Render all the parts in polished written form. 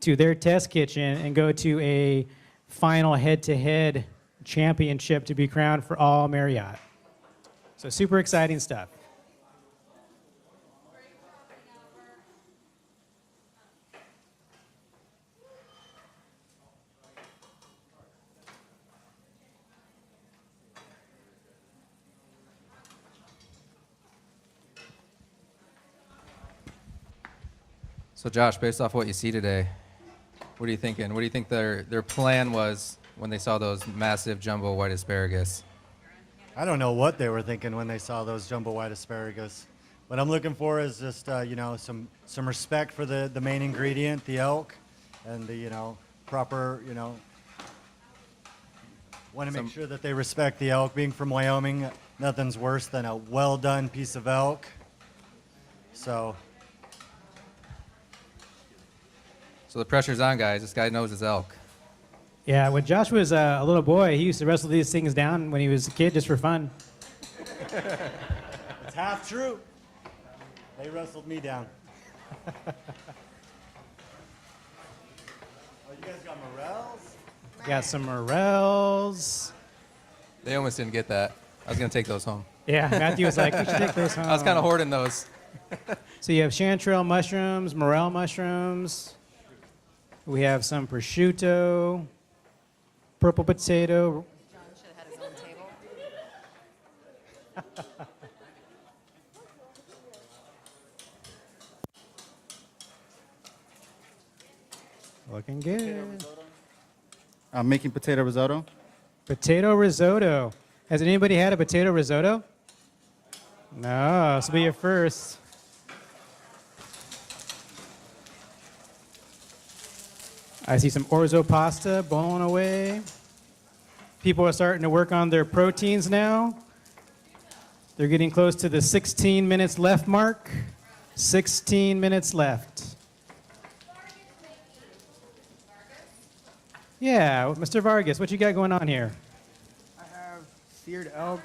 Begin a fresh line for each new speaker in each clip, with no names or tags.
to their test kitchen and go to a final head-to-head championship to be crowned for all Marriott. So super exciting stuff.
So Josh, based off what you see today, what are you thinking? What do you think their plan was when they saw those massive jumbo white asparagus?
I don't know what they were thinking when they saw those jumbo white asparagus. What I'm looking for is just some respect for the main ingredient, the elk, and the proper want to make sure that they respect the elk. Being from Wyoming, nothing's worse than a well done piece of elk. So
the pressure's on, guys. This guy knows his elk.
Yeah, when Josh was a little boy, he used to wrestle these things down when he was a kid just for fun.
it's half true. They wrestled me down. Oh, you guys got morels?
Got some morels.
They almost didn't get that. I was going to take those home.
Yeah, Matthew was like, we should take those home.
I was kind of hoarding those.
So you have chanterelle mushrooms, morel mushrooms. We have some prosciutto, purple potato.
John should have had his own table.
Looking good.
I'm making potato risotto.
Potato risotto. Has anybody had a potato risotto? No, this will be your first. I see some orzo pasta boiling away. People are starting to work on their proteins now. They're getting close to the 16 minutes left mark. 16 minutes left. Yeah, Mr. Vargas, what you got going on here?
I have seared elk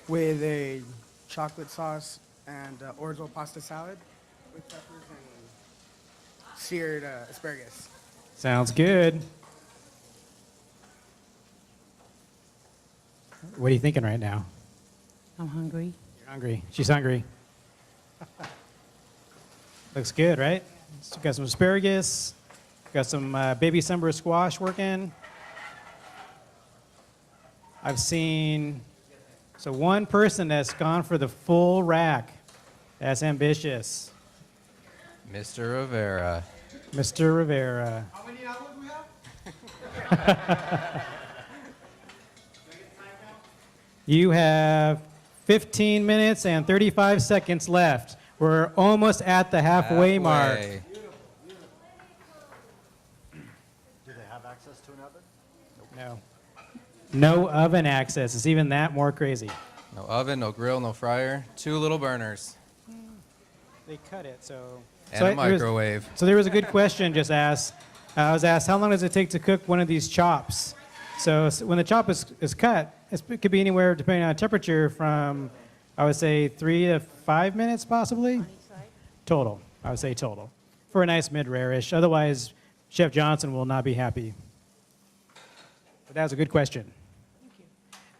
with a chocolate sauce and orzo pasta salad with peppers and seared asparagus.
Sounds good. What are you thinking right now?
I'm hungry.
You're hungry. She's hungry. Looks good, right? So got some asparagus. Got some baby sunburst squash working. I've seen one person that's gone for the full rack. That's ambitious.
Mr. Rivera.
Mr. Rivera.
How many hours we have?
You have 15 minutes and 35 seconds left. We're almost at the halfway mark.
Halfway.
Do they have access to an oven?
No. No oven access. It's even that more crazy.
No oven, no grill, no fryer. 2 little burners.
They cut it, so.
And a microwave.
So there was a good question just asked. I was asked, how long does it take to cook one of these chops? So when the chop is cut, it could be anywhere, depending on temperature, from, I would say, 3 to 5 minutes, possibly. Total. I would say total. For a nice mid-rare-ish. Otherwise, Chef Johnson will not be happy. But that was a good question.
Thank you.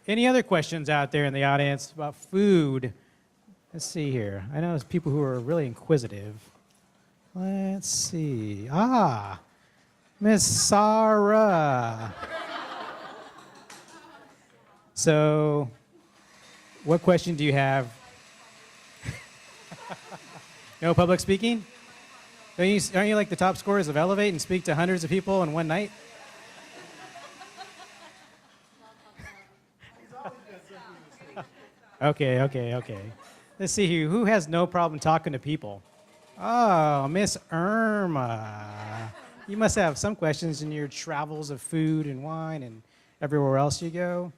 Any other questions out there in the audience about food? Let's see here. I know there's people who are really inquisitive. Let's see. Miss Sarah. So, what question do you have? No public speaking? Aren't you like the top scorers of Elevate and speak to hundreds of people in one night? Okay. Let's see here. Who has no problem talking to people? Oh, Miss Irma. You must have some questions in your travels of food and wine and everywhere else you go.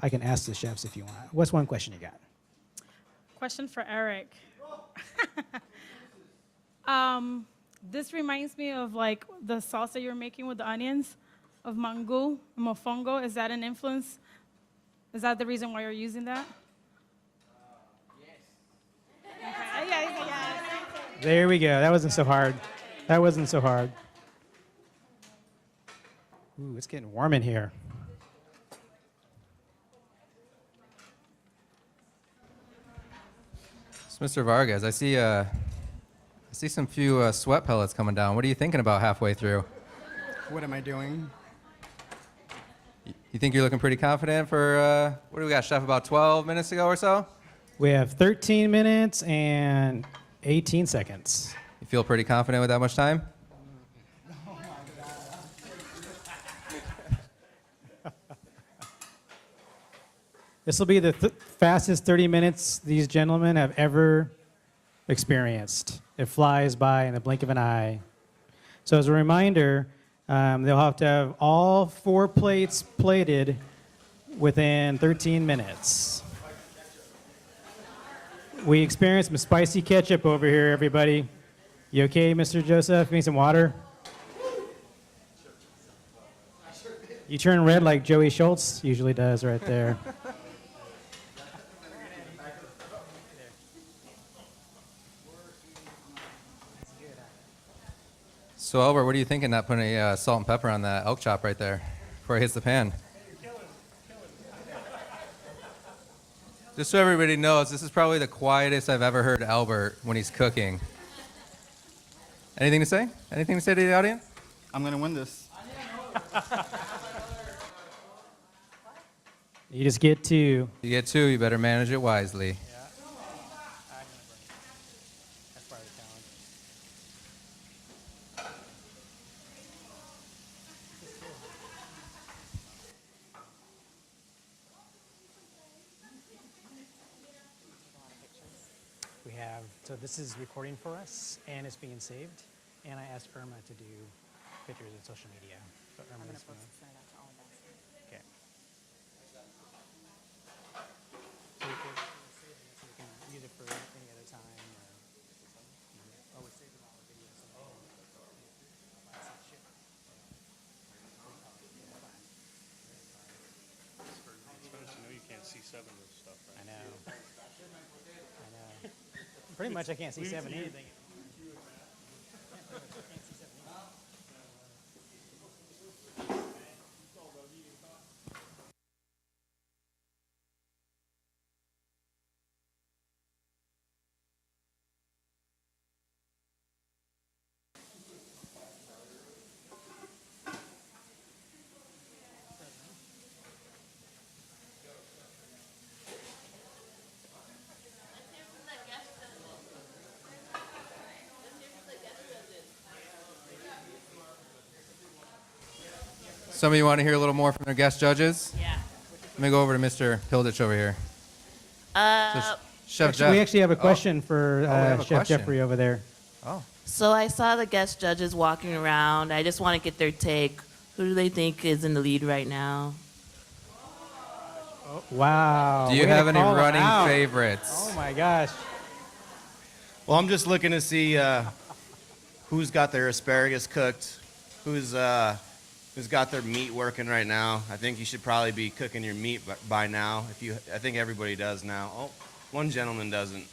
I can ask the chefs if you want. What's one question you got?
Question for Eric. This reminds me of like the salsa you're making with the onions of mango, mofongo. Is that an influence? Is that the reason why you're using that? Yes. Okay. Yeah.
There we go. That wasn't so hard. That wasn't so hard. Ooh, it's getting warm in here.
So, Mr. Vargas, I see some few sweat pellets coming down. What are you thinking about halfway through?
What am I doing?
You think you're looking pretty confident for, what do we got, Chef, about 12 minutes ago or so?
We have 13 minutes and 18 seconds.
You feel pretty confident with that much time?
This will be the fastest 30 minutes these gentlemen have ever experienced. It flies by in the blink of an eye. So as a reminder, they'll have to have all 4 plates plated within 13 minutes. We experienced some spicy ketchup over here, everybody. You okay, Mr. Joseph? Need some water? You turn red like Joey Schultz usually does right there.
So, Albert, what are you thinking not putting salt and pepper on that elk chop right there before it hits the pan? Just so everybody knows, this is probably the quietest I've ever heard Albert when he's cooking. Anything to say? Anything to say to the audience?
I'm going to win this.
You just get 2.
You get 2, you better manage it wisely.
We have, so this is recording for us, and it's being saved. And I asked Irma to do pictures of social media. So Irma is gonna- Okay. So you can use it for any other time, or, oh, we're saving all the videos.
You know you can't see 7 of this stuff, right?
I know. I know. Pretty much I can't see 7 anything.
Some of you want to hear a little more from their guest judges?
Yeah.
Let me go over to Mr. Pilditch over here. Chef Jeff.
We actually have a question for
we have a
Chef
question.
Jeffrey over there.
Oh.
So I saw the guest judges walking around. I just want to get their take. Who do they think is in the lead right now?
Wow.
Do you
way to
have any
call them
running
out.
favorites?
Oh my gosh.
Well, I'm just looking to see who's got their asparagus cooked, who's got their meat working right now. I think you should probably be cooking your meat by now. I think everybody does now. Oh, one gentleman doesn't.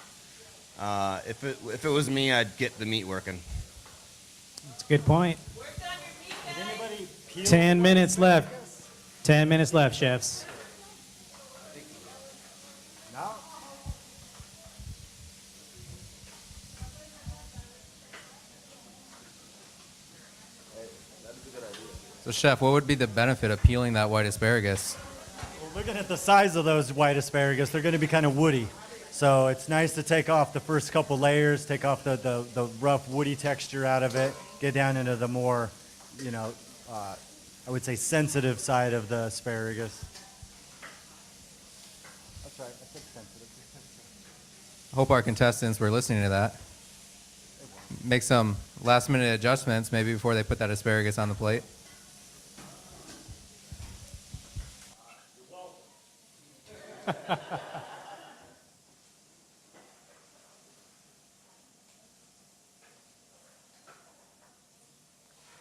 If it was me, I'd get the meat working.
That's a good point. 10 minutes left. 10 minutes left, chefs.
So, Chef, what would be the benefit of peeling that white asparagus?
Well, looking at the size of those white asparagus, they're going to be kind of woody. So it's nice to take off the first couple layers, take off the rough woody texture out of it, get down into the more, I would say sensitive side of the asparagus. That's right, I said sensitive.
I hope our contestants were listening to that. Make some last-minute adjustments maybe before they put that asparagus on the plate.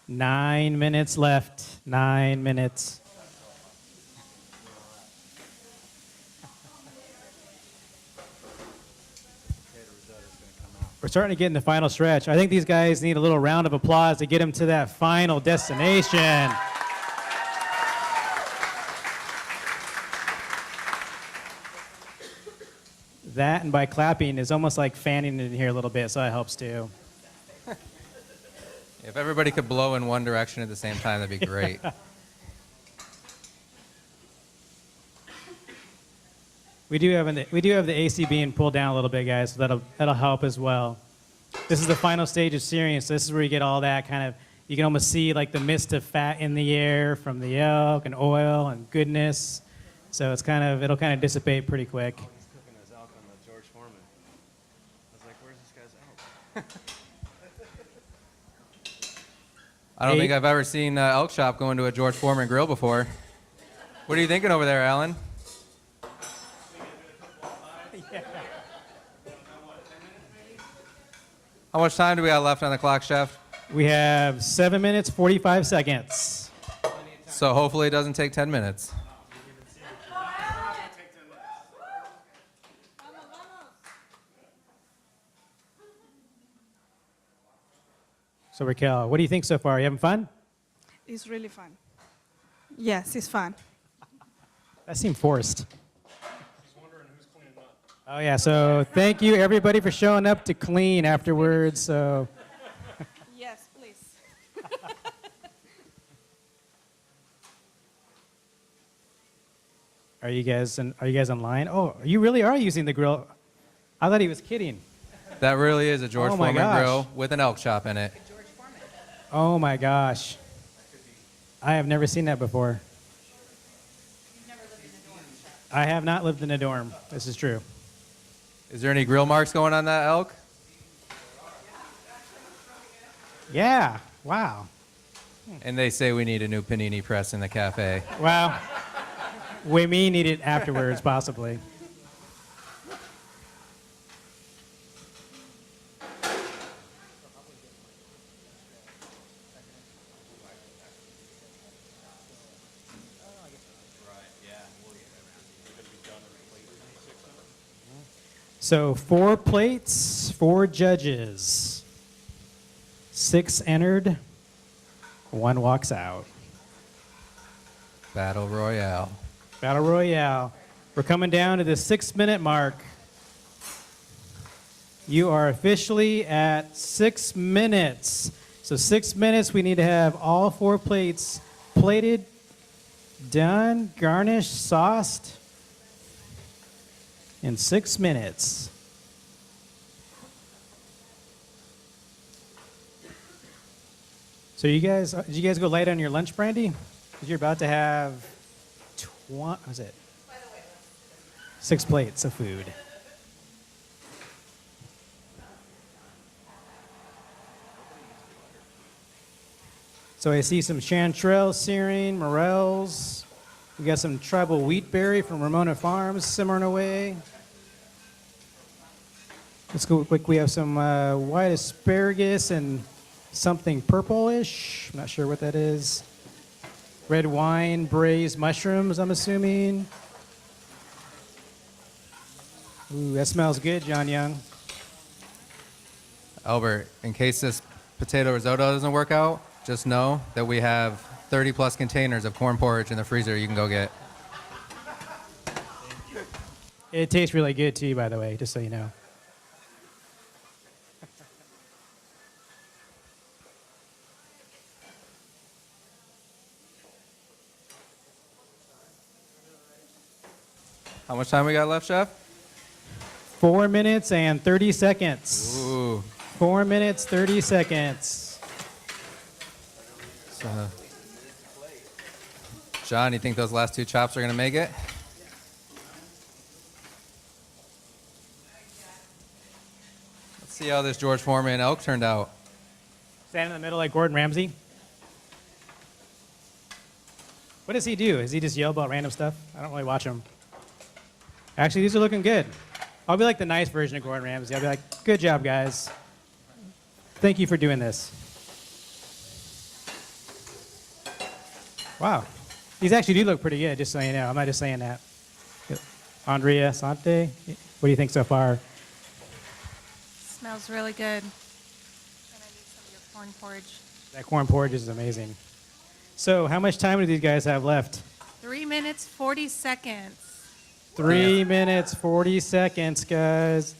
Nine minutes left. 9 minutes. starting to get in the final stretch. I think these guys need a little round of applause to get them to that final destination. That and by clapping is almost like fanning it in here a little bit, so that helps too.
If everybody could blow in one direction at the same time, that'd be great.
We do have the AC being pulled down a little bit, guys, so that'll help as well. This is the final stage of searing, so this is where you get all that kind of, you can almost see like the mist of fat in the air from the elk and oil and goodness. So it'll kind of dissipate pretty quick.
He's cooking his elk on the George Foreman. I was like, where's this guy's elk?
I don't think I've ever seen Elk Chop go into a George Foreman grill before. What are you thinking over there, Alan? How much time do we have left on the clock, Chef?
We have 7 minutes, 45 seconds.
So hopefully it doesn't take 10 minutes.
So Raquel, what do you think so far? You having fun?
It's really fun. Yes, it's fun.
That seemed forced. Oh yeah, so thank you everybody for showing up to clean afterwards. So
Yes, please.
are you guys online? Oh, you really are using the grill. I thought he was kidding.
That really is a George
Oh my
Foreman
gosh.
grill with an elk chop in it.
Oh my gosh. I have never seen that before. I have not lived in a dorm. This is true.
Is there any grill marks going on that elk?
Yeah. Wow.
And they say we need a new panini press in the cafe.
Wow. We may need it afterwards, possibly. So 4 plates, 4 judges. 6 entered, 1 walks out.
Battle Royale.
Battle Royale. We're coming down to the 6-minute mark. You are officially at 6 minutes. So 6 minutes, we need to have all 4 plates plated, done, garnished, sauced in 6 minutes. So did you guys go light on your lunch, Brandy? Because you're about to have 6 plates of food. So I see some chanterelle searing, morels. We got some tribal wheat berry from Ramona Farms simmering away. Let's go quick. We have some white asparagus and something purplish. I'm not sure what that is. Red wine, braised mushrooms, I'm assuming. Ooh, that smells good, John Young.
Albert, in case this potato risotto doesn't work out, just know that we have 30 plus containers of corn porridge in the freezer you can go get.
It tastes really good too, by the way, just so you know.
How much time we got left, Chef?
4 minutes and 30 seconds.
Ooh.
4 minutes, 30 seconds.
So, John, you think those last 2 chops are going to make it? Let's see how this George Foreman elk turned out.
Stand in the middle like Gordon Ramsay. What does he do? Does he just yell about random stuff? I don't really watch him. Actually, these are looking good. I'll be like the nice version of Gordon Ramsay. I'll be like, good job, guys. Thank you for doing this. Wow. These actually do look pretty good, just so you know. I'm not just saying that. Andrea Sante, what do you think so far?
Smells really good. And I need some of your corn porridge.
That corn porridge is amazing. So, how much time do these guys have left?
3 minutes, 40 seconds.
3 minutes, 40 seconds, guys.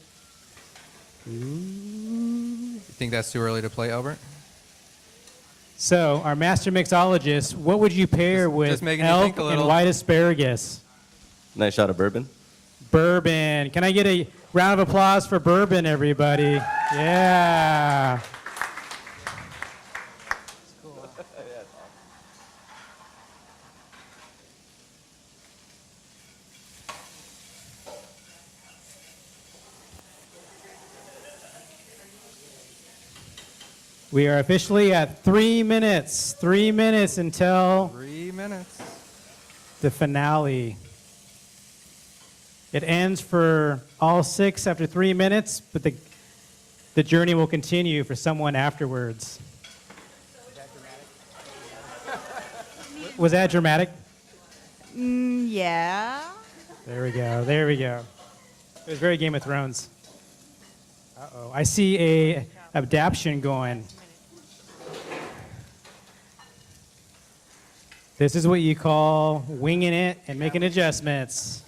You think that's too early to play, Albert?
So, our master mixologist, what would you pair
Just
with
making you
elk
think a
and
little.
white asparagus?
Nice shot of bourbon.
Bourbon. Can I get a round of applause for bourbon, everybody? Yeah. We are officially at 3 minutes. 3 minutes until
3 minutes.
the finale. It ends for all 6 after 3 minutes, but the journey will continue for someone afterwards. Was that dramatic?
Yeah.
There we go. There we go. It was very Game of Thrones. Uh-oh. I see a adaptation going. This is what you call winging it and making adjustments.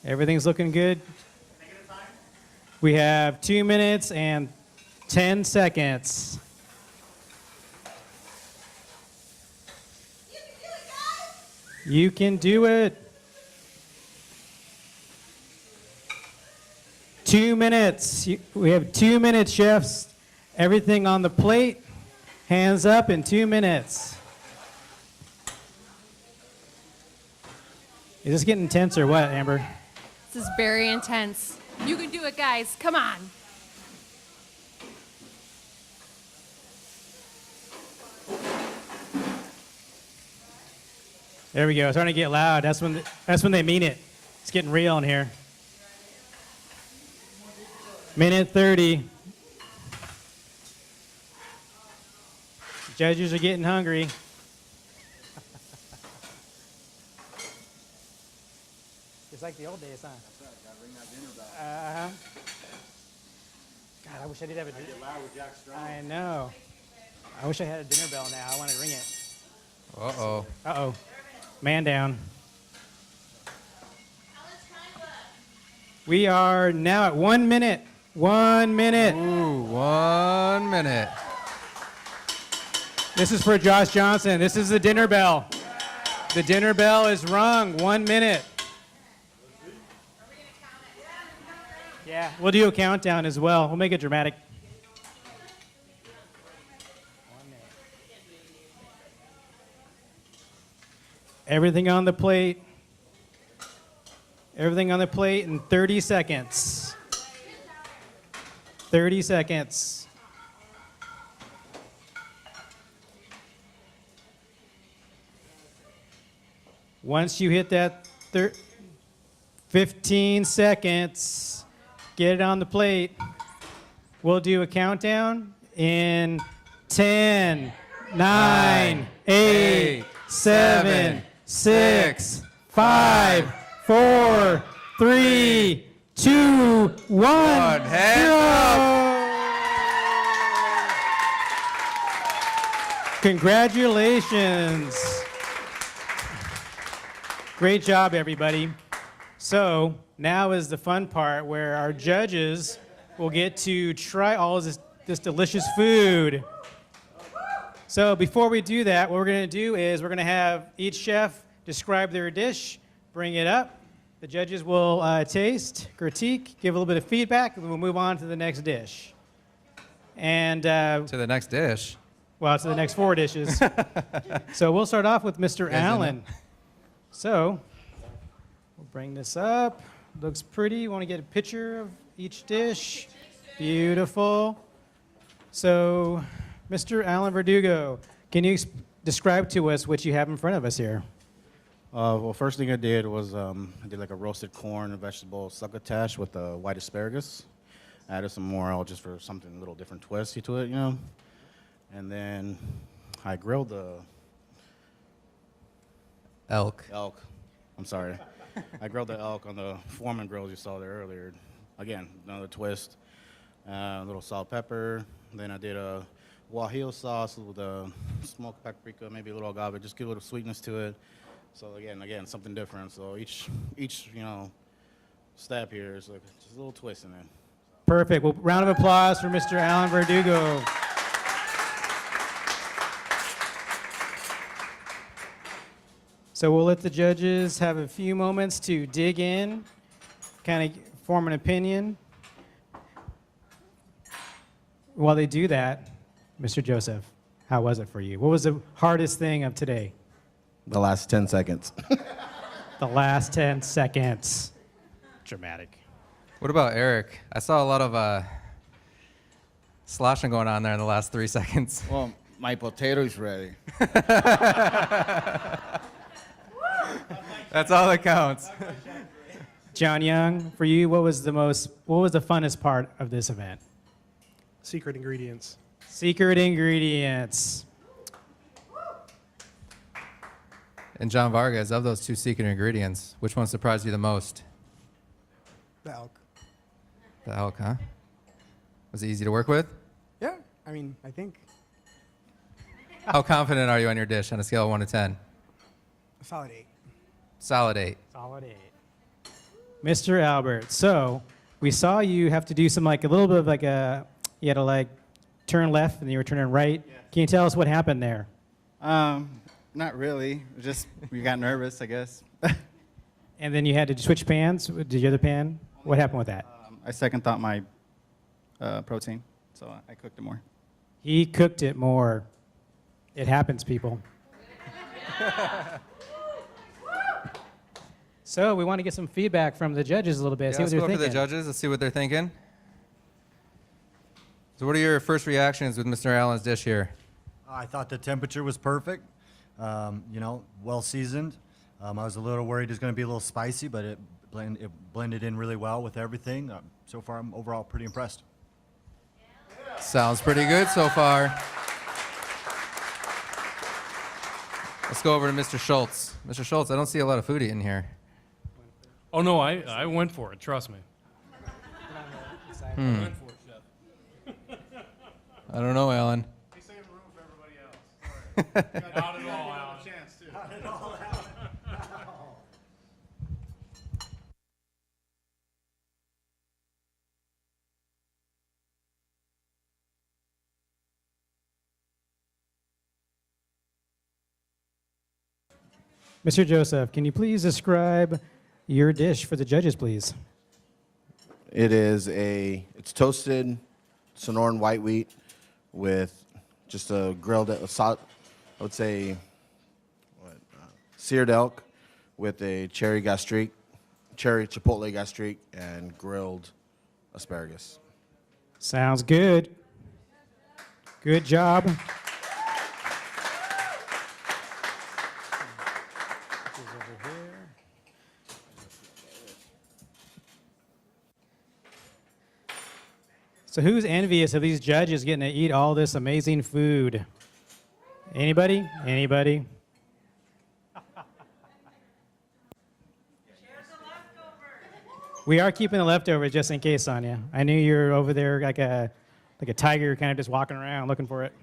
Everything's looking good. We have 2 minutes and 10 seconds. You can do it. 2 minutes. We have 2 minutes, chefs. Everything on the plate. Hands up in 2 minutes. Is this getting intense or what, Amber?
This is very intense. You can do it, guys. Come on.
There we go. It's starting to get loud. That's when they mean it. It's getting real in here. Minute 30. Judges are getting hungry. It's like the old days, huh? God, I wish I did have a dinner bell. I know. I wish I had a dinner bell now. I want to ring it.
Uh-oh.
Uh-oh. Man down. We are now at 1 minute. 1 minute.
Ooh, 1 minute.
This is for Josh Johnson. This is the dinner bell. The dinner bell is rung. 1 minute. Yeah, we'll do a countdown as well. We'll make it dramatic. 1 minute. Everything on the plate. Everything on the plate in 30 seconds. 30 seconds. Once you hit that 15 seconds, get it on the plate. We'll do a countdown in 10, 9, 8, 7, 6, 5, 4, 3, 2, 1. Congratulations. Great job, everybody. So now is the fun part where our judges will get to try all of this delicious food. So before we do that, what we're going to do is we're going to have each chef describe their dish, bring it up. The judges will taste, critique, give a little bit of feedback, and we'll move on to the next dish. And
To the next dish.
well, to the next 4 dishes. So we'll start off with Mr.
guys in
Allen. So we'll bring this up. Looks pretty. Want to get a picture of each dish? Beautiful. So, Mr. Allen Verdugo, can you describe to us what you have in front of us here?
Well, first thing I did was I did like a roasted corn and vegetable succotash with white asparagus. Added some morel just for something a little different twist to it, you know. And then I grilled the
Elk.
elk. I'm sorry. I grilled the elk on the Foreman grills you saw there earlier. Again, another twist. A little salt, pepper. Then I did a guajillo sauce with a smoked paprika, maybe a little agave, just give a little sweetness to it. So again, something different. So each step here is like just a little twist in it.
Perfect. Well, round of applause for Mr. Alan Verdugo. So we'll let the judges have a few moments to dig in, kind of form an opinion. While they do that, Mr. Joseph, how was it for you? What was the hardest thing of today?
The last 10 seconds.
The last 10 seconds. Dramatic.
What about Eric? I saw a lot of sloshing going on there in the last 3 seconds.
Well, my potato's ready.
That's all that counts.
John Young, for you, what was the funnest part of this event?
Secret ingredients.
Secret ingredients.
And John Vargas, of those 2 secret ingredients, which one surprised you the most?
The elk.
The elk, huh? Was it easy to work with?
Yeah, I mean, I think
How confident are you on your dish on a scale of 1 to 10?
a solid 8.
Solid 8.
Solid 8. Mr. Albert, so we saw you have to do some a little bit of you had to turn left and you were turning right. Yeah. Can you tell us what happened there?
Not really. Just we got nervous, I guess.
And then you had to switch pans. Did you other pan? What happened with that?
I second thought my protein, so I cooked it more.
He cooked it more. It happens, people. So we want to get some feedback from the judges a little bit.
Yeah,
See what
let's
they're
go over to
thinking.
the judges. Let's see what they're thinking. So what are your first reactions with Mr. Allen's dish here?
I thought the temperature was perfect. Well seasoned. I was a little worried it was going to be a little spicy, but it blended in really well with everything. So far, I'm overall pretty impressed.
Sounds pretty good so far. Let's go over to Mr. Schultz. Mr. Schultz, I don't see a lot of food eaten here.
Oh, no, I went for it. Trust me. I went for it, Chef.
I don't know, Alan.
He's saving room for everybody else. Not at all, Alan. Chance, too. Not at all, Alan.
Mr. Joseph, can you please describe your dish for the judges, please?
It's toasted Sonoran white wheat with just a grilled, I would say, seared elk with a cherry chipotle gastrique, and grilled asparagus.
Sounds good. Good job. So who's envious of these judges getting to eat all this amazing food? Anybody? Anybody? We are keeping the leftovers just in case, Sonia. I knew you were over there like a tiger, kind of just walking around looking for it.